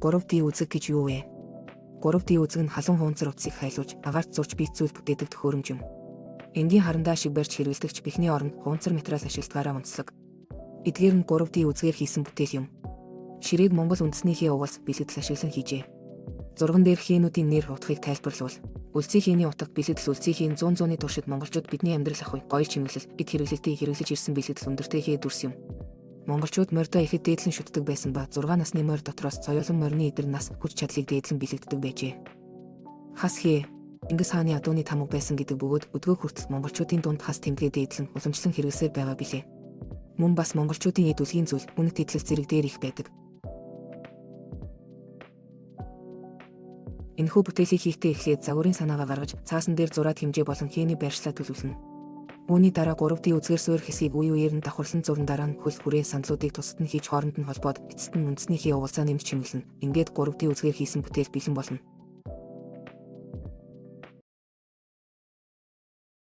3D үзэг гэж юу вэ? 3D үзэг нь халуун хуунцар утсыг хайлуулж, агаарт зурж бийцүүл бүтээдэг төхөөрөмж юм. Энгийн харандаа шиг барьж хэрэглэдэгч бихний оронд хуунцар материал ашигладагаараа онцлог. Эдгээр нь 3D үзгээр хийсэн бүтээл юм. Ширээг Монгол үндэснийхээ угаас бэлгэдэл ашиглан хийжээ. Зурган дээр хээнүүдийн нэр утгыг тайлбарлавал, үлцийн хээний утга бэлгэдэл үлцийн хийн 100-ны туршид монголчууд бидний амьдрал ах үе, гоёл чимэглэл, эд хэрэглэлтийг хэрэглэж ирсэн бэлгэдэл өндөртэй хээ дүрс юм. Монголчууд морьдоо ихэд дээдлэн шүтдэг байсан ба 6 насны морь дотроос соёолон морины эдэр нас хүч чадлыг дээдлэн бэлэгддэг байжээ. Хас хээ Чингис хааны адууны тамга байсан гэдэг бөгөөд өдгөө хүртэл монголчуудын дунд хас тэмдгээ дээдлэн уламжлан хэрэглэсээр байгаа билээ. Мөн бас монголчуудын эд үлгийн зүйл үнэт итгэл зэрэг дээр их байдаг. Энэхүү бүтээлийг хийхдээ эхлээд загварын санаагаа гаргаж цаасан дээр зураад хэмжээ болон хээний байршлаа төлөвлөнө. Үүний дараа 3D үзгээр суурь хэсгийг үе үеэр нь давхарлан зурн дараа нь хөл хүрээ саналуудыг тусад нь хийж хооронд нь холбоод эцэст нь үндэснийхээ уулзаа нэмж чимэглэнэ. Ингээд 3D үзгээр хийсэн бүтээл бэлэн болно.